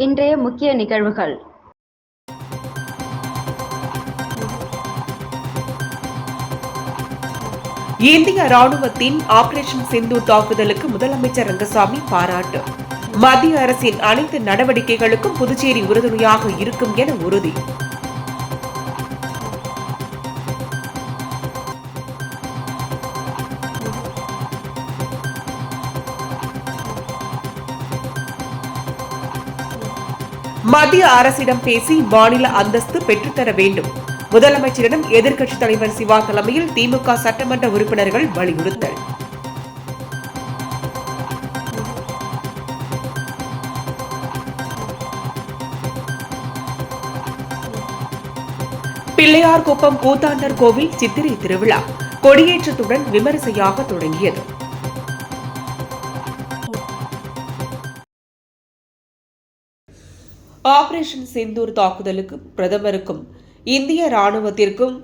இன்றைய முக்கிய நிகழ்வுகள். இந்திய ராணுவத்தின் ஆபரேஷன் சிந்தூர் தாக்குதலுக்கு முதலமைச்சர் ரங்கசாமி பாராட்டு. மத்திய அரசின் அனைத்து நடவடிக்கைகளுக்கும் புதுச்சேரி உறுதுணையாக இருக்கும் என உறுதி. மத்திய அரசிடம் பேசி மாநில அந்தஸ்து பெற்றுத்தர வேண்டும். முதலமைச்சரிடம் எதிர்க்கட்சித் தலைவர் சிவா தலைமையில் திமுக சட்டமன்ற உறுப்பினர்கள் வலியுறுத்தல். பிள்ளையார்குப்பம் கூத்தாண்டர் கோவில் சித்திரை திருவிழா கொடியேற்றத்துடன் விமரிசையாக தொடங்கியது. ஆபரேஷன் சிந்தூர் தாக்குதலுக்கு பிரதமருக்கும் இந்திய ராணுவத்திற்கும்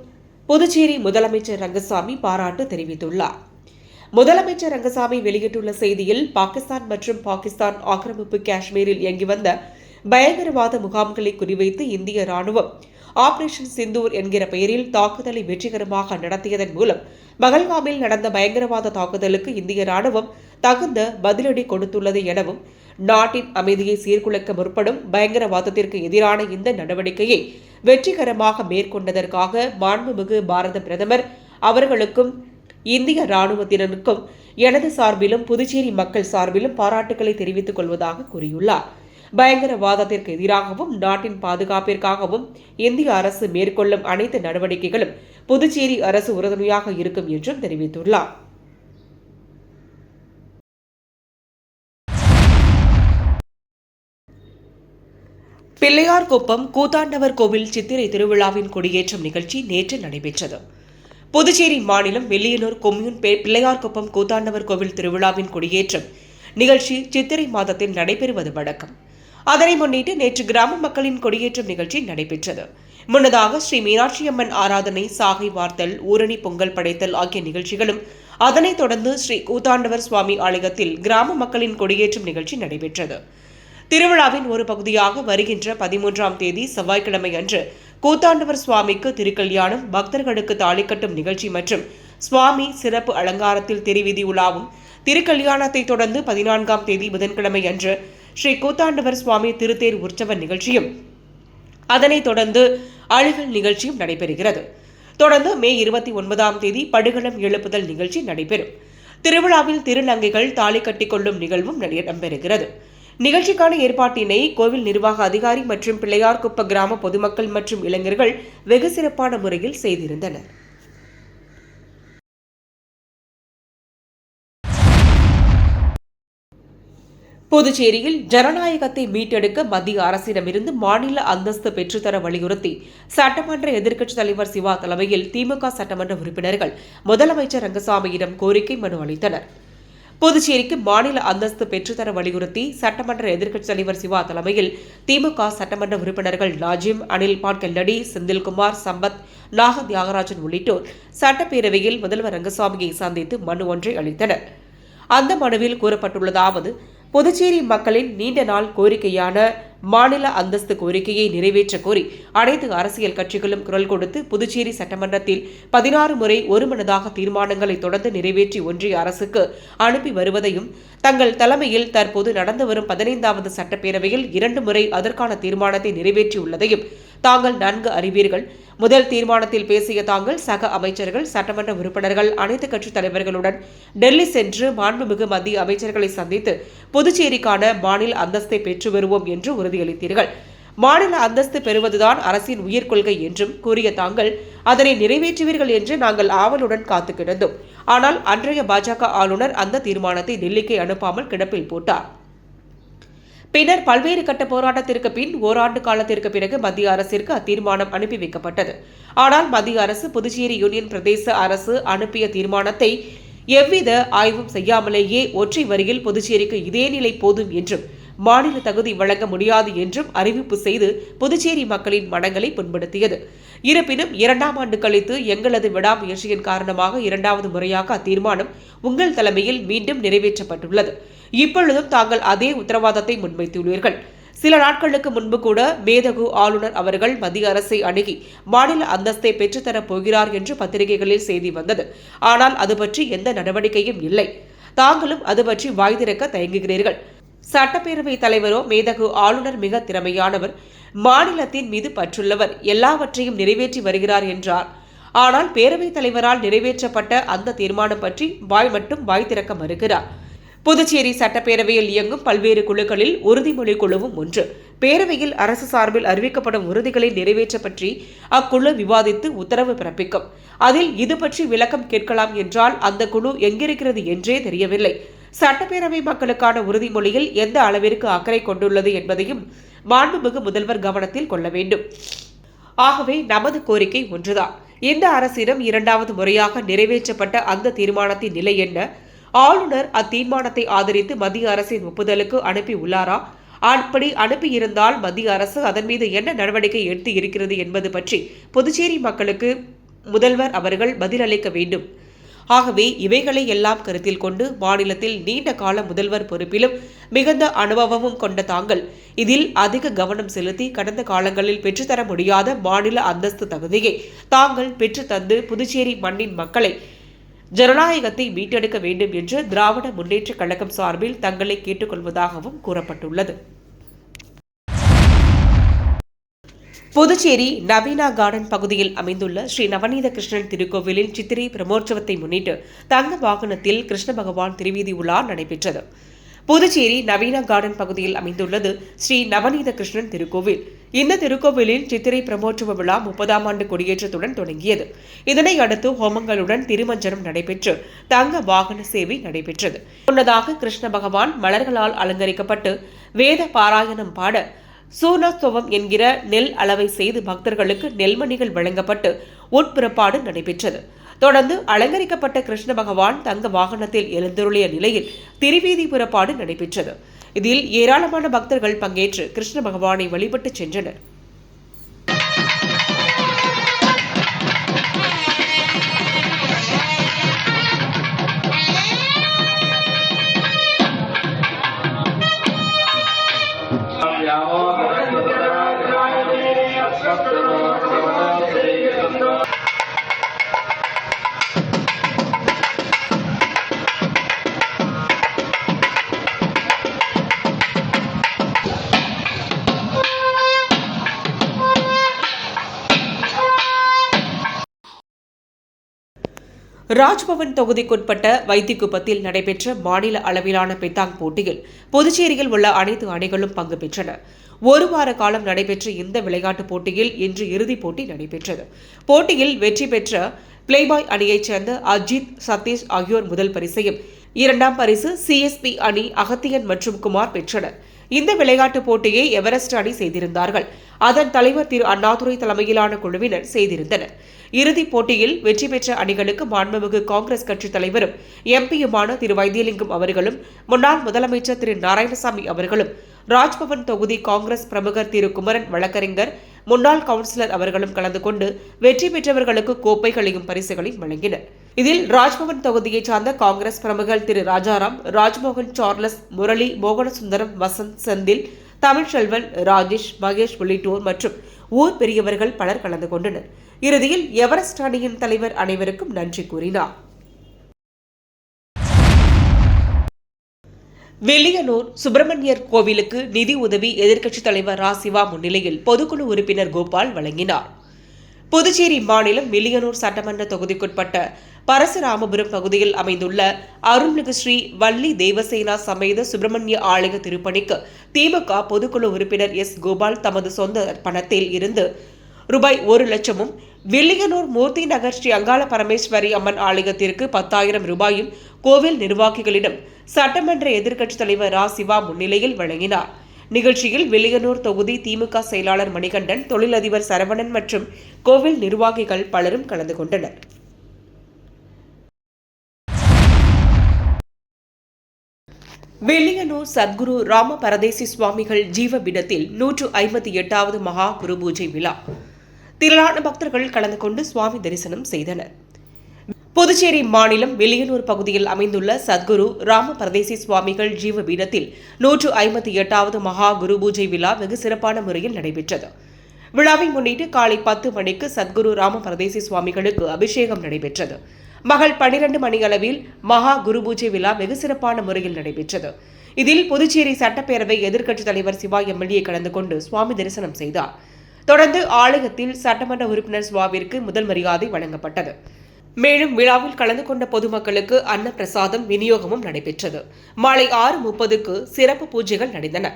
புதுச்சேரி முதலமைச்சர் ரங்கசாமி பாராட்டு தெரிவித்துள்ளார். முதலமைச்சர் ரங்கசாமி வெளியிட்டுள்ள செய்தியில், பாகிஸ்தான் மற்றும் பாகிஸ்தான் ஆக்கிரமிப்பு காஷ்மீரில் இயங்கி வந்த பயங்கரவாத முகாம்களை குறிவைத்து இந்திய ராணுவம் ஆபரேஷன் சிந்தூர் என்கிற பெயரில் தாக்குதலை வெற்றிகரமாக நடத்தியதன் மூலம் பகல்காமில் நடந்த பயங்கரவாத தாக்குதலுக்கு இந்திய ராணுவம் தகுந்த பதிலடி கொடுத்துள்ளது எனவும், நாட்டின் அமைதியை சீர்குலைக்க முற்படும் பயங்கரவாதத்திற்கு எதிரான இந்த நடவடிக்கையை வெற்றிகரமாக மேற்கொண்டதற்காக மாண்புமிகு பாரத பிரதமர் அவர்களுக்கும் இந்திய ராணுவத்தினருக்கும் எனது சார்பிலும் புதுச்சேரி மக்கள் சார்பிலும் பாராட்டுக்களை தெரிவித்துக் கொள்வதாக கூறியுள்ளார். பயங்கரவாதத்திற்கு எதிராகவும் நாட்டின் பாதுகாப்பிற்காகவும் இந்திய அரசு மேற்கொள்ளும் அனைத்து நடவடிக்கைகளும் புதுச்சேரி அரசு உறுதுணையாக இருக்கும் என்றும் தெரிவித்துள்ளார். பிள்ளையார்குப்பம் கூத்தாண்டவர் கோவில் சித்திரை திருவிழாவின் கொடியேற்றம் நிகழ்ச்சி நேற்று நடைபெற்றது. புதுச்சேரி மாநிலம் வெள்ளியனூர் கொம்யூன் பிள்ளையார்குப்பம் கூத்தாண்டவர் கோவில் திருவிழாவின் கொடியேற்றம் நிகழ்ச்சி சித்திரை மாதத்தில் நடைபெறுவது வழக்கம். அதனை முன்னிட்டு நேற்று கிராம மக்களின் கொடியேற்றம் நிகழ்ச்சி நடைபெற்றது. முன்னதாக ஸ்ரீ மீனாட்சியம்மன் ஆராதனை, சாகை வார்த்தல், ஊரணி பொங்கல் படைத்தல் ஆகிய நிகழ்ச்சிகளும், அதனைத் தொடர்ந்து ஸ்ரீ கூத்தாண்டவர் சுவாமி ஆலயத்தில் கிராம மக்களின் கொடியேற்றம் நிகழ்ச்சி நடைபெற்றது. திருவிழாவின் ஒரு பகுதியாக வருகின்ற 13ஆம் தேதி செவ்வாய்க்கிழமை அன்று கூத்தாண்டவர் சுவாமிக்கு திருக்கல்யாணம், பக்தர்களுக்கு தாலி கட்டும் நிகழ்ச்சி மற்றும் சுவாமி சிறப்பு அலங்காரத்தில் திருவீதி உலாவும், திருக்கல்யாணத்தை தொடர்ந்து 14ஆம் தேதி புதன்கிழமை அன்று ஸ்ரீ கூத்தாண்டவர் சுவாமி திருத்தேர் உற்சவ நிகழ்ச்சியும், அதனைத் தொடர்ந்து அழுகல் நிகழ்ச்சியும் நடைபெறுகிறது. தொடர்ந்து மே 29ஆம் தேதி படுகளம் எழுப்புதல் நிகழ்ச்சி நடைபெறும். திருவிழாவில் திருநங்கைகள் தாலி கட்டிக்கொள்ளும் நிகழ்வும் இடம்பெறுகிறது. நிகழ்ச்சிக்கான ஏற்பாட்டினை கோவில் நிர்வாக அதிகாரி மற்றும் பிள்ளையார்குப்ப கிராம பொதுமக்கள் மற்றும் இளைஞர்கள் வெகு சிறப்பான முறையில் செய்திருந்தனர். புதுச்சேரியில் ஜனநாயகத்தை மீட்டெடுக்க மத்திய அரசிடமிருந்து மாநில அந்தஸ்து பெற்றுத்தர வலியுறுத்தி சட்டமன்ற எதிர்க்கட்சித் தலைவர் சிவா தலைமையில் திமுக சட்டமன்ற உறுப்பினர்கள் முதலமைச்சர் ரங்கசாமியிடம் கோரிக்கை மனு அளித்தனர். புதுச்சேரிக்கு மாநில அந்தஸ்து பெற்றுத்தர வலியுறுத்தி சட்டமன்ற எதிர்க்கட்சித் தலைவர் சிவா தலைமையில் திமுக சட்டமன்ற உறுப்பினர்கள் நாஜிம், அனில் பாட்கல்லடி, செந்தில்குமார், சம்பத், நாக தியாகராஜன் உள்ளிட்டோர் சட்டப்பேரவையில் முதல்வர் ரங்கசாமியை சந்தித்து மனு ஒன்றை அளித்தனர். அந்த மனுவில் கூறப்பட்டுள்ளதாவது: புதுச்சேரி மக்களின் நீண்ட நாள் கோரிக்கையான மாநில அந்தஸ்து கோரிக்கையை நிறைவேற்ற கோரி அனைத்து அரசியல் கட்சிகளும் குரல் கொடுத்து புதுச்சேரி சட்டமன்றத்தில் 16 முறை ஒருமனதாக தீர்மானங்களை தொடர்ந்து நிறைவேற்றி ஒன்றிய அரசுக்கு அனுப்பி வருவதையும், தங்கள் தலைமையில் தற்போது நடந்து வரும் 15வது சட்டப்பேரவையில் 2 முறை அதற்கான தீர்மானத்தை நிறைவேற்றியுள்ளதையும் தாங்கள் நன்கு அறிவீர்கள். முதல் தீர்மானத்தில் பேசிய தாங்கள் சக அமைச்சர்கள், சட்டமன்ற உறுப்பினர்கள், அனைத்து கட்சித் தலைவர்களுடன் டெல்லி சென்று மாண்புமிகு மத்திய அமைச்சர்களை சந்தித்து புதுச்சேரிக்கான மாநில அந்தஸ்தை பெற்று வருவோம் என்று உறுதியளித்தீர்கள். மாநில அந்தஸ்து பெறுவதுதான் அரசின் உயிர் கொள்கை என்றும் கூறிய தாங்கள் அதனை நிறைவேற்றுவீர்கள் என்று நாங்கள் ஆவலுடன் காத்து கிடந்தோம். ஆனால் அன்றைய பாஜக ஆளுநர் அந்த தீர்மானத்தை டெல்லிக்கு அனுப்பாமல் கிடப்பில் போட்டார். பின்னர் பல்வேறு கட்ட போராட்டத்திற்கு பின் ஓராண்டு காலத்திற்கு பிறகு மத்திய அரசிற்கு அத்தீர்மானம் அனுப்பி வைக்கப்பட்டது. ஆனால் மத்திய அரசு புதுச்சேரி யூனியன் பிரதேச அரசு அனுப்பிய தீர்மானத்தை எவ்வித ஆய்வும் செய்யாமலேயே ஒற்றை வரியில் புதுச்சேரிக்கு இதே நிலை போதும் என்றும், மாநில தகுதி வழங்க முடியாது என்றும் அறிவிப்பு செய்து புதுச்சேரி மக்களின் மனங்களை புண்படுத்தியது. இருப்பினும் 2ஆம் ஆண்டு கழித்து எங்களது விடாமுயற்சியின் காரணமாக 2வது முறையாக அத்தீர்மானம் உங்கள் தலைமையில் மீண்டும் நிறைவேற்றப்பட்டுள்ளது. இப்பொழுதும் தாங்கள் அதே உத்தரவாதத்தை முன்வைத்துள்ளீர்கள். சில நாட்களுக்கு முன்பு கூட மேதகு ஆளுநர் அவர்கள் மத்திய அரசை அணுகி மாநில அந்தஸ்தை பெற்றுத்தரப் போகிறார் என்று பத்திரிகைகளில் செய்தி வந்தது. ஆனால் அது பற்றி எந்த நடவடிக்கையும் இல்லை. தாங்களும் அது பற்றி வாய் திறக்க தயங்குகிறீர்கள். சட்டப்பேரவைத் தலைவரோ மேதகு ஆளுநர் மிக திறமையானவர், மாநிலத்தின் மீது பற்றுள்ளவர், எல்லாவற்றையும் நிறைவேற்றி வருகிறார் என்றார். ஆனால் பேரவைத் தலைவரால் நிறைவேற்றப்பட்ட அந்த தீர்மானம் பற்றி வாய் திறக்க மறுக்கிறார். புதுச்சேரி சட்டப்பேரவையில் இயங்கும் பல்வேறு குழுக்களில் உறுதிமொழி குழுவும் ஒன்று. பேரவையில் அரசு சார்பில் அறிவிக்கப்படும் உறுதிகளை நிறைவேற்ற பற்றி அக்குழு விவாதித்து உத்தரவு பிறப்பிக்கும். அதில் இது பற்றி விளக்கம் கேட்கலாம் என்றால் அந்த குழு எங்கிருக்கிறது என்றே தெரியவில்லை. சட்டப்பேரவை மக்களுக்கான உறுதிமொழியில் எந்த அளவிற்கு அக்கறை கொண்டுள்ளது என்பதையும் மாண்புமிகு முதல்வர் கவனத்தில் கொள்ள வேண்டும். ஆகவே நமது கோரிக்கை ஒன்றுதான். இந்த அரசிடம் இரண்டாவது முறையாக நிறைவேற்றப்பட்ட அந்த தீர்மானத்தின் நிலை என்ன? ஆளுநர் அத்தீர்மானத்தை ஆதரித்து மத்திய அரசின் ஒப்புதலுக்கு அனுப்பி உள்ளாரா? அப்படி அனுப்பியிருந்தால் மத்திய அரசு அதன் மீது என்ன நடவடிக்கை எடுத்து இருக்கிறது என்பது பற்றி புதுச்சேரி மக்களுக்கு முதல்வர் அவர்கள் பதிலளிக்க வேண்டும். ஆகவே இவைகளை எல்லாம் கருத்தில் கொண்டு மாநிலத்தில் நீண்ட கால முதல்வர் பொறுப்பிலும் மிகுந்த அனுபவமும் கொண்ட தாங்கள் இதில் அதிக கவனம் செலுத்தி கடந்த காலங்களில் பெற்றுத்தர முடியாத மாநில அந்தஸ்து தகுதியை தாங்கள் பெற்றுத்தந்து புதுச்சேரி மண்ணின் மக்களை ஜனநாயகத்தை மீட்டெடுக்க வேண்டும் என்று திராவிட முன்னேற்றக் கழகம் சார்பில் தங்களை கேட்டுக்கொள்வதாகவும் கூறப்பட்டுள்ளது. புதுச்சேரி நவீனா கார்டன் பகுதியில் அமைந்துள்ள ஸ்ரீ நவநீத கிருஷ்ணன் திருக்கோவிலின் சித்திரை பிரமோற்சவத்தை முன்னிட்டு தங்க வாகனத்தில் கிருஷ்ண பகவான் திருவீதி உலா நடைபெற்றது. புதுச்சேரி நவீனா கார்டன் பகுதியில் அமைந்துள்ளது ஸ்ரீ நவநீத கிருஷ்ணன் திருக்கோவில். இந்த திருக்கோவிலில் சித்திரை பிரமோற்சவ விழா 30ஆம் ஆண்டு கொடியேற்றத்துடன் தொடங்கியது. இதனை அடுத்து ஹோமங்களுடன் திருமஞ்சனம் நடைபெற்று தங்க வாகன சேவை நடைபெற்றது. முன்னதாக கிருஷ்ண பகவான் மலர்களால் அலங்கரிக்கப்பட்டு வேத பாராயணம் பாட சூனஸ்தவம் என்கிற நெல் அளவை செய்து பக்தர்களுக்கு நெல்மணிகள் வழங்கப்பட்டு உட்புறப்பாடு நடைபெற்றது. தொடர்ந்து அலங்கரிக்கப்பட்ட கிருஷ்ண பகவான் தங்க வாகனத்தில் எழுந்தருளிய நிலையில் திருவீதி புறப்பாடு நடைபெற்றது. இதில் ஏராளமான பக்தர்கள் பங்கேற்று கிருஷ்ண பகவானை வழிபட்டு சென்றனர். ராஜ்பவன் தொகுதிக்குட்பட்ட வைத்திக்குப்பத்தில் நடைபெற்ற மாநில அளவிலான பெத்தாங் போட்டியில் புதுச்சேரியில் உள்ள அனைத்து அணிகளும் பங்கு பெற்றன. ஒரு வார காலம் நடைபெற்ற இந்த விளையாட்டுப் போட்டியில் இன்று இறுதிப் போட்டி நடைபெற்றது. போட்டியில் வெற்றி பெற்ற பிளேபாய் அணியைச் சேர்ந்த அஜித், சதீஷ் ஆகியோர் முதல் பரிசையும், இரண்டாம் பரிசு சிஎஸ்பி அணி அகத்தியன் மற்றும் குமார் பெற்றனர். இந்த விளையாட்டுப் போட்டியை எவரெஸ்ட் அணி செய்திருந்தார்கள். அதன் தலைவர் திரு அண்ணாதுரை தலைமையிலான குழுவினர் செய்திருந்தனர். இறுதிப் போட்டியில் வெற்றி பெற்ற அணிகளுக்கு மாண்புமிகு காங்கிரஸ் கட்சித் தலைவரும் எம்பியுமான திரு வைத்தியலிங்கம் அவர்களும், முன்னாள் முதலமைச்சர் திரு நாராயணசாமி அவர்களும், ராஜ்பவன் தொகுதி காங்கிரஸ் பிரமுகர் திரு குமரன் வழக்கறிஞர், முன்னாள் கவுன்சிலர் அவர்களும் கலந்து கொண்டு வெற்றி பெற்றவர்களுக்கு கோப்பைகளையும் பரிசுகளையும் வழங்கினர். இதில் ராஜ்பவன் தொகுதியைச் சார்ந்த காங்கிரஸ் பிரமுகர் திரு ராஜாராம், ராஜ்மோகன், சார்லஸ், முரளி, மோகனசுந்தரம், வசந்த், செந்தில், தமிழ்ச்செல்வன், ராஜேஷ், மகேஷ் உள்ளிட்டோர் மற்றும் ஊர் பெரியவர்கள் பலர் கலந்து கொண்டனர். இறுதியில் எவரெஸ்ட் அணியின் தலைவர் அனைவருக்கும் நன்றி கூறினார். வில்லியனூர் சுப்பிரமணியர் கோவிலுக்கு நிதி உதவி எதிர்க்கட்சித் தலைவர் ரா. சிவா முன்னிலையில் பொதுக்குழு உறுப்பினர் கோபால் வழங்கினார். புதுச்சேரி மாநிலம் வில்லியனூர் சட்டமன்ற தொகுதிக்குட்பட்ட பரசுராமபுரம் பகுதியில் அமைந்துள்ள அருள்மிகு ஸ்ரீ வள்ளி தேவசேனா சமேத சுப்பிரமணிய ஆலய திருப்பணிக்கு திமுக பொதுக்குழு உறுப்பினர் எஸ். கோபால் தமது சொந்த பணத்தில் இருந்து ரூபாய் 1,00,000 வில்லியனூர் மூர்த்தி நகர் ஸ்ரீ அங்காள பரமேஸ்வரி அம்மன் ஆலயத்திற்கு 10,000 ரூபாயும் கோவில் நிர்வாகிகளிடம் சட்டமன்ற எதிர்க்கட்சித் தலைவர் ரா. சிவா முன்னிலையில் வழங்கினார். நிகழ்ச்சியில் வில்லியனூர் தொகுதி திமுக செயலாளர் மணிகண்டன், தொழிலதிபர் சரவணன் மற்றும் கோவில் நிர்வாகிகள் பலரும் கலந்து கொண்டனர். வில்லியனூர் சத்குரு ராம பரதேசி சுவாமிகள் ஜீவபீடத்தில் 158வது மகா குரு பூஜை விழா. திரளான பக்தர்கள் கலந்து கொண்டு சுவாமி தரிசனம் செய்தனர். புதுச்சேரி மாநிலம் வில்லியனூர் பகுதியில் அமைந்துள்ள சத்குரு ராம பரதேசி சுவாமிகள் ஜீவ பீடத்தில் 158வது மகா குரு பூஜை விழா வெகு சிறப்பான முறையில் நடைபெற்றது. விழாவை முன்னிட்டு காலை 10 மணிக்கு சத்குரு ராம பரதேசி சுவாமிகளுக்கு அபிஷேகம் நடைபெற்றது. மகள் 12 மணி அளவில் மகா குரு பூஜை விழா வெகு சிறப்பான முறையில் நடைபெற்றது. இதில் புதுச்சேரி சட்டப்பேரவை எதிர்க்கட்சித் தலைவர் சிவா எம்எல்ஏ கலந்து கொண்டு சுவாமி தரிசனம் செய்தார். தொடர்ந்து ஆலயத்தில் சட்டமன்ற உறுப்பினர் சுவாவிற்கு முதல் மரியாதை வழங்கப்பட்டது. மேலும் விழாவில் கலந்து கொண்ட பொதுமக்களுக்கு அன்ன பிரசாதம் விநியோகமும் நடைபெற்றது. மாலை 6:30க்கு சிறப்பு பூஜைகள் நடந்தன.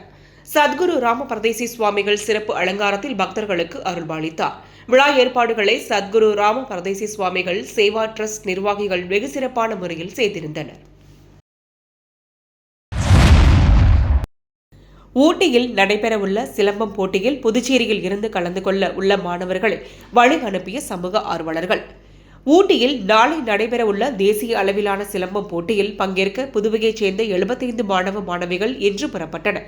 சத்குரு ராம பரதேசி சுவாமிகள் சிறப்பு அலங்காரத்தில் பக்தர்களுக்கு அருள்பாலித்தார். விழா ஏற்பாடுகளை சத்குரு ராம பரதேசி சுவாமிகள் சேவா டிரஸ்ட் நிர்வாகிகள் வெகு சிறப்பான முறையில் செய்திருந்தனர். ஊட்டியில் நடைபெறவுள்ள சிலம்பம் போட்டியில் புதுச்சேரியில் இருந்து கலந்து கொள்ள உள்ள மாணவர்களை வழி அனுப்பிய சமூக ஆர்வலர்கள். ஊட்டியில் நாளை நடைபெறவுள்ள தேசிய அளவிலான சிலம்பம் போட்டியில் பங்கேற்க புதுவையைச் சேர்ந்த 75 மாணவ மாணவிகள் இன்று புறப்பட்டனர்.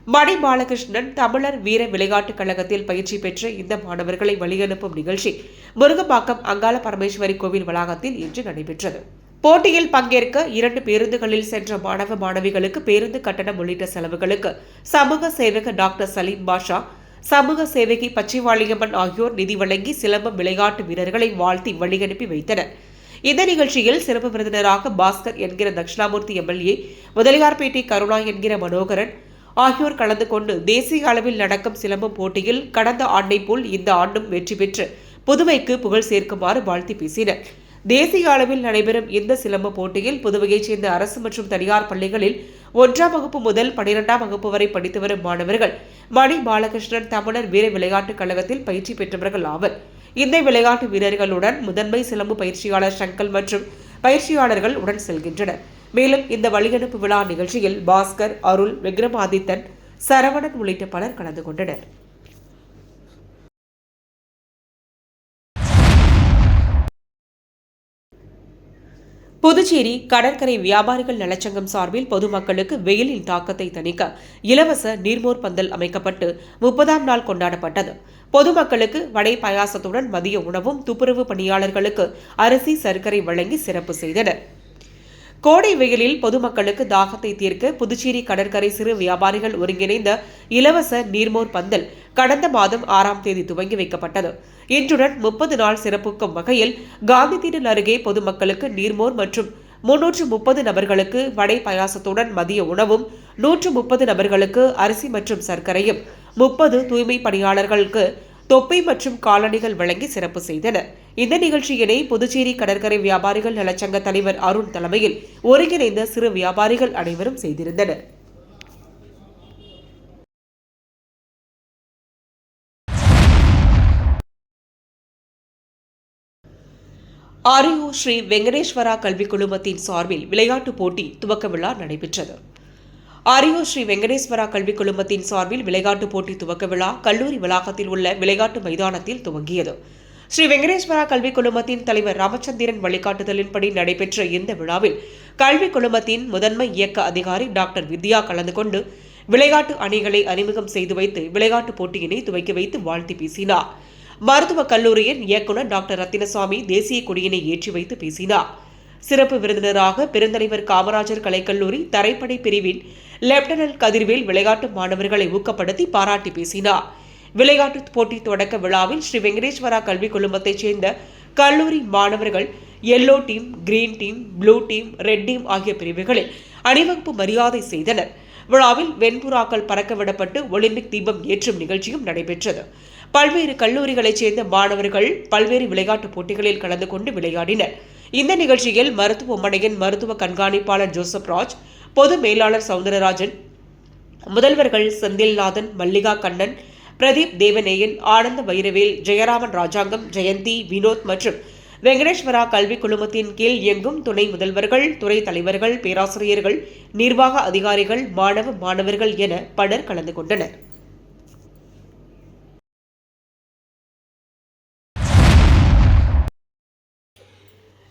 மணி பாலகிருஷ்ணன் தமிழர் வீர விளையாட்டுக் கழகத்தில் பயிற்சி பெற்ற இந்த மாணவர்களை வழியனுப்பும் நிகழ்ச்சி முருகப்பாக்கம் அங்காள பரமேஸ்வரி கோவில் வளாகத்தில் இன்று நடைபெற்றது. போட்டியில் பங்கேற்க 2 பேருந்துகளில் சென்ற மாணவ மாணவிகளுக்கு பேருந்து கட்டணம் உள்ளிட்ட செலவுகளுக்கு சமூக சேவகர் டாக்டர் சலீம் பாஷா, சமூக சேவகி பச்சைவாளியம்மன் ஆகியோர் நிதி வழங்கி சிலம்பம் விளையாட்டு வீரர்களை வாழ்த்தி வழியனுப்பி வைத்தனர். இந்த நிகழ்ச்சியில் சிறப்பு விருந்தினராக பாஸ்கர் என்கிற தட்சிணாமூர்த்தி எம்எல்ஏ, முதலியார்பேட்டை கருணா என்கிற மனோகரன் ஆகியோர் கலந்து கொண்டு தேசிய அளவில் நடக்கும் சிலம்பம் போட்டியில் கடந்த ஆண்டை போல் இந்த ஆண்டும் வெற்றி பெற்று புதுவைக்கு புகழ் சேர்க்குமாறு வாழ்த்தி பேசினர். தேசிய அளவில் நடைபெறும் இந்த சிலம்ப போட்டியில் புதுவையைச் சேர்ந்த அரசு மற்றும் தனியார் பள்ளிகளில் 1ஆம் வகுப்பு முதல் 12ஆம் வகுப்பு வரை படித்து வரும் மாணவர்கள் மணி பாலகிருஷ்ணன் தமிழர் வீர விளையாட்டுக் கழகத்தில் பயிற்சி பெற்றவர்கள் ஆவர். இந்த விளையாட்டு வீரர்களுடன் முதன்மை சிலம்பு பயிற்சியாளர் சங்கல் மற்றும் பயிற்சியாளர்கள் உடன் செல்கின்றனர். மேலும் இந்த வழியனுப்பு விழா நிகழ்ச்சியில் பாஸ்கர், அருள், விக்ரமாதித்தன், சரவணன் உள்ளிட்ட பலர் கலந்து கொண்டனர். புதுச்சேரி கடற்கரை வியாபாரிகள் நலச்சங்கம் சார்பில் பொதுமக்களுக்கு வெயிலின் தாக்கத்தை தணிக்க இலவச நீர்மோர் பந்தல் அமைக்கப்பட்டு 30ஆம் நாள் கொண்டாடப்பட்டது. பொதுமக்களுக்கு வடை பாயாசத்துடன் மதிய உணவும், துப்புரவு பணியாளர்களுக்கு அரிசி, சர்க்கரை வழங்கி சிறப்பு செய்தனர். கோடை வெயிலில் பொதுமக்களுக்கு தாகத்தை தீர்க்க புதுச்சேரி கடற்கரை சிறு வியாபாரிகள் ஒருங்கிணைந்த இலவச நீர்மோர் பந்தல் கடந்த மாதம் 6ஆம் தேதி துவங்கி வைக்கப்பட்டது. இன்றுடன் 30 நாள் சிறப்புக்கும் வகையில் காந்தி திடல் அருகே பொதுமக்களுக்கு நீர்மோர் மற்றும் 330 நபர்களுக்கு வடை பாயாசத்துடன் மதிய உணவும், 130 நபர்களுக்கு அரிசி மற்றும் சர்க்கரையும், 30 தூய்மை பணியாளர்களுக்கு தொப்பை மற்றும் காலணிகள் வழங்கி சிறப்பு செய்தனர். இந்த நிகழ்ச்சியினை புதுச்சேரி கடற்கரை வியாபாரிகள் நலச்சங்க தலைவர் அருண் தலைமையில் ஒருங்கிணைந்த சிறு வியாபாரிகள் அனைவரும் செய்திருந்தனர். ஆரியோ ஸ்ரீ வெங்கடேஸ்வரா கல்விக் குழுமத்தின் சார்பில் விளையாட்டுப் போட்டி துவக்க விழா நடைபெற்றது. ஆரியோ ஸ்ரீ வெங்கடேஸ்வரா கல்விக் குழுமத்தின் சார்பில் விளையாட்டுப் போட்டி துவக்க விழா கல்லூரி வளாகத்தில் உள்ள விளையாட்டு மைதானத்தில் துவங்கியது. ஸ்ரீ வெங்கடேஸ்வரா கல்விக் குழுமத்தின் தலைவர் ராமச்சந்திரன் வழிகாட்டுதலின்படி நடைபெற்ற இந்த விழாவில் கல்விக் குழுமத்தின் முதன்மை இயக்க அதிகாரி டாக்டர் வித்யா கலந்து கொண்டு விளையாட்டு அணிகளை அறிமுகம் செய்து வைத்து விளையாட்டுப் போட்டியினை துவக்கி வைத்து வாழ்த்தி பேசினார். மருத்துவக் கல்லூரியின் இயக்குநர் டாக்டர் ரத்தினசாமி தேசிய கொடியினை ஏற்றி வைத்து பேசினார். சிறப்பு விருந்தினராக பெருந்தலைவர் காமராஜர் கலைக்கல்லூரி தரைப்படை பிரிவின் லெப்டினன்ட் கதிர்வேல் விளையாட்டு மாணவர்களை ஊக்கப்படுத்தி பாராட்டி பேசினார். விளையாட்டு போட்டி தொடக்க விழாவில் ஸ்ரீ வெங்கடேஸ்வரா கல்விக் குழுமத்தைச் சேர்ந்த கல்லூரி மாணவர்கள் yellow team, green team, blue team, red team ஆகிய பிரிவுகளில் அணிவகுப்பு மரியாதை செய்தனர். விழாவில் வெண்புறாக்கள் பறக்கவிடப்பட்டு ஒலிம்பிக் தீபம் ஏற்றும் நிகழ்ச்சியும் நடைபெற்றது. பல்வேறு கல்லூரிகளைச் சேர்ந்த மாணவர்கள் பல்வேறு விளையாட்டுப் போட்டிகளில் கலந்து கொண்டு விளையாடினர். இந்த நிகழ்ச்சியில் மருத்துவமனையின் மருத்துவ கண்காணிப்பாளர் ஜோசப் ராஜ், பொது மேலாளர் சவுந்தரராஜன், முதல்வர்கள் செந்தில்நாதன், மல்லிகா கண்ணன், பிரதீப் தேவநேயன், ஆனந்த வைரவேல், ஜெயராமன் ராஜாங்கம், ஜெயந்தி, வினோத் மற்றும் வெங்கடேஸ்வரா கல்விக் குழுமத்தின் கீழ் இயங்கும் துணை முதல்வர்கள், துறை தலைவர்கள், பேராசிரியர்கள், நிர்வாக அதிகாரிகள், மாணவர்கள் என பலர் கலந்து கொண்டனர்.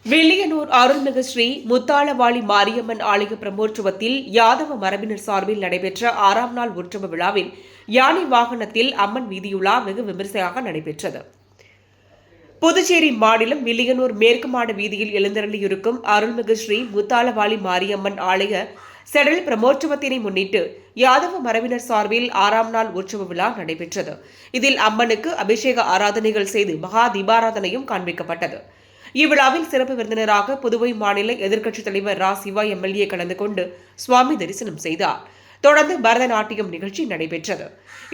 வில்லியனூர் அருள்மிகு ஸ்ரீ முத்தாளவாளி மாரியம்மன் ஆலய பிரம்மோற்சவத்தில் யாதவ மரபினர் சார்பில் நடைபெற்ற 6ஆம் நாள் உற்சவ விழாவில் யானை வாகனத்தில் அம்மன் வீதியுலா வெகு விமரிசையாக நடைபெற்றது. புதுச்சேரி மாநிலம் வில்லியனூர் மேற்கு மாட வீதியில் எழுந்தருளியிருக்கும் அருள்மிகு ஸ்ரீ முத்தாலவாளி மாரியம்மன் ஆலய செடல் பிரமோற்சவத்தினை முன்னிட்டு யாதவ மரபினர் சார்பில் 6ஆம் நாள் உற்சவ விழா நடைபெற்றது. இதில் அம்மனுக்கு அபிஷேக ஆராதனைகள் செய்து மகா தீபாராதனையும் காண்பிக்கப்பட்டது. இவ்விழாவில் சிறப்பு விருந்தினராக புதுவை மாநில எதிர்க்கட்சித் தலைவர் ரா. சிவா எம்எல்ஏ கலந்து கொண்டு சுவாமி தரிசனம் செய்தார். தொடர்ந்து பரதநாட்டியம் நிகழ்ச்சி நடைபெற்றது.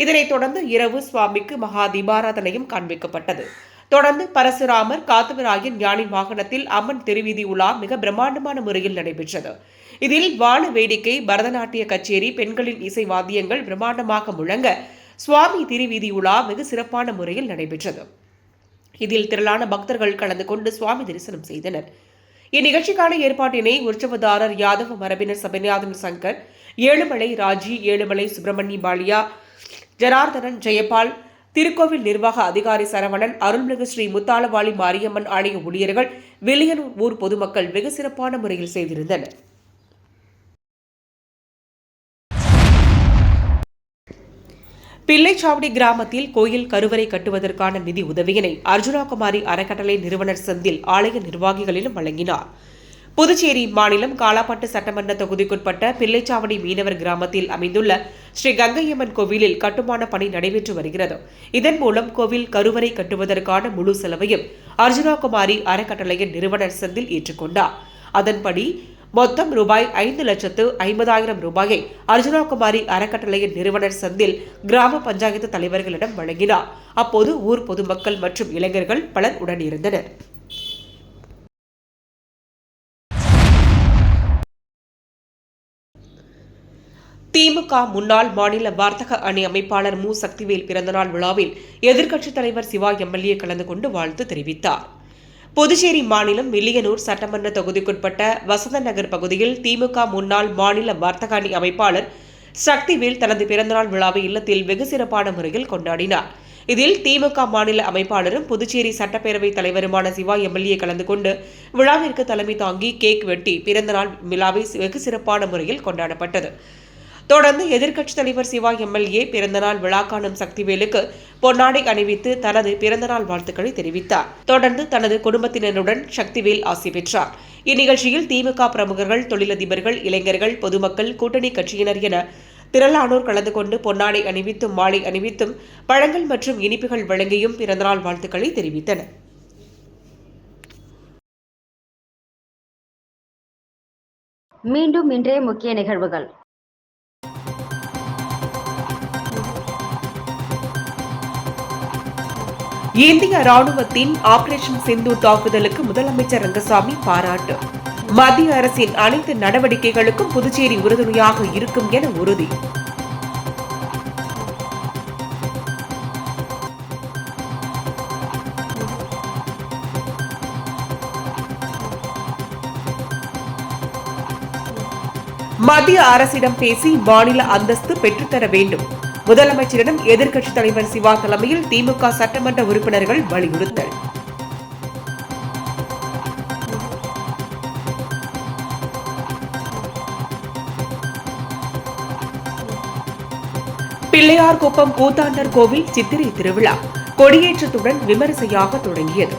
இதனைத் தொடர்ந்து இரவு சுவாமிக்கு மகா தீபாராதனையும் காண்பிக்கப்பட்டது. தொடர்ந்து பரசுராமர் காத்தவராயன் ஞானி வாகனத்தில் அம்மன் திருவீதி உலா மிக பிரம்மாண்டமான முறையில் நடைபெற்றது. இதில் வான வேடிக்கை, பரதநாட்டிய கச்சேரி, பெண்களின் இசை வாத்தியங்கள் பிரம்மாண்டமாக முழங்க சுவாமி திருவீதி உலா வெகு சிறப்பான முறையில் நடைபெற்றது. இதில் திரளான பக்தர்கள் கலந்து கொண்டு சுவாமி தரிசனம் செய்தனர். இந்நிகழ்ச்சிக்கான ஏற்பாட்டினை உற்சவதாரர் யாதவ மரபினர் சபைநாதன் சங்கர், ஏழுமலை ராஜி, ஏழுமலை சுப்பிரமணிய பாலியா, ஜனார்தனன் ஜெயபால், திருக்கோவில் நிர்வாக அதிகாரி சரவணன், அருள்மிகு ஸ்ரீ முத்தாலவாளி மாரியம்மன் ஆலய ஊழியர்கள், வில்லியனூர் ஊர் பொதுமக்கள் வெகு சிறப்பான முறையில் செய்திருந்தனர். பிள்ளைச்சாவடி கிராமத்தில் கோயில் கருவறை கட்டுவதற்கான நிதி உதவியினை அர்ஜுனாகுமாரி அறக்கட்டளை நிறுவனர் செந்தில் ஆலய நிர்வாகிகளிடம் வழங்கினார். புதுச்சேரி மாநிலம் காலாப்பட்டு சட்டமன்ற தொகுதிக்குட்பட்ட பிள்ளைச்சாவடி மீனவர் கிராமத்தில் அமைந்துள்ள ஸ்ரீ கங்கையம்மன் கோவிலில் கட்டுமான பணி நடைபெற்று வருகிறது. இதன் மூலம் கோவில் கருவறை கட்டுவதற்கான முழு செலவையும் அர்ஜுனாகுமாரி அறக்கட்டளையின் நிறுவனர் செந்தில் ஏற்றுக்கொண்டார். அதன்படி மொத்தம் ரூபாய் 5,50,000 ரூபாயை அர்ஜுனாகுமாரி அறக்கட்டளையின் நிறுவனர் செந்தில் கிராம பஞ்சாயத்து தலைவர்களிடம் வழங்கினார். அப்போது ஊர் பொதுமக்கள் மற்றும் இளைஞர்கள் பலர் உடனிருந்தனர். திமுக முன்னாள் மாநில வர்த்தக அணி அமைப்பாளர் மு. சக்திவேல் பிறந்தநாள் விழாவில் எதிர்க்கட்சித் தலைவர் சிவா எம்எல்ஏ கலந்து கொண்டு வாழ்த்து தெரிவித்தார். புதுச்சேரி மாநிலம் வில்லியனூர் சட்டமன்ற தொகுதிக்குட்பட்ட வசந்த நகர் பகுதியில் திமுக முன்னாள் மாநில வர்த்தக அணி அமைப்பாளர் சக்திவேல் தனது பிறந்தநாள் விழாவை இல்லத்தில் வெகு சிறப்பான முறையில் கொண்டாடினார். இதில் திமுக மாநில அமைப்பாளரும் புதுச்சேரி சட்டப்பேரவைத் தலைவருமான சிவா எம்எல்ஏ கலந்து கொண்டு விழாவிற்கு தலைமை தாங்கி கேக் வெட்டி பிறந்தநாள் விழாவை வெகு சிறப்பான முறையில் கொண்டாடப்பட்டது. தொடர்ந்து எதிர்க்கட்சித் தலைவர் சிவா எம்எல்ஏ பிறந்தநாள் விழா காணும் சக்திவேலுக்கு பொன்னாடை அணிவித்து தனது பிறந்தநாள் வாழ்த்துக்களை தெரிவித்தார். தொடர்ந்து தனது குடும்பத்தினருடன் சக்திவேல் ஆசி பெற்றார். இந்நிகழ்ச்சியில் திமுக பிரமுகர்கள், தொழிலதிபர்கள், இளைஞர்கள், பொதுமக்கள், கூட்டணி கட்சியினர் என திரளானோர் கலந்து கொண்டு பொன்னாடை அணிவித்தும் மாலை அணிவித்தும் பழங்கள் மற்றும் இனிப்புகள் வழங்கியும் பிறந்தநாள் வாழ்த்துக்களை தெரிவித்தனர். மீண்டும் இன்றைய முக்கிய நிகழ்வுகள். இந்திய ராணுவத்தின் ஆபரேஷன் சிந்தூர் தாக்குதலுக்கு முதலமைச்சர் ரங்கசாமி பாராட்டு. மத்திய அரசின் அனைத்து நடவடிக்கைகளுக்கும் புதுச்சேரி உறுதுணையாக இருக்கும் என உறுதி. மத்திய அரசிடம் பேசி மாநில அந்தஸ்து பெற்றுத்தர வேண்டும். முதலமைச்சரிடம் எதிர்க்கட்சித் தலைவர் சிவா தலைமையில் திமுக சட்டமன்ற உறுப்பினர்கள் வலியுறுத்தல். பிள்ளையார்குப்பம் கூத்தாண்டர் கோவில் சித்திரை திருவிழா கொடியேற்றத்துடன் விமரிசையாக தொடங்கியது.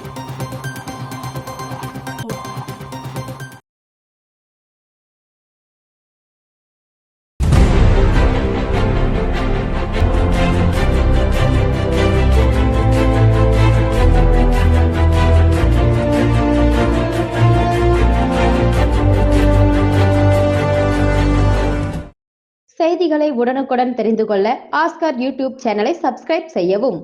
செய்திகளை உடனுக்குடன் தெரிந்து கொள்ள ஆஸ்கார் யூடியூப் சேனலை சப்ஸ்கிரைப் செய்யவும்.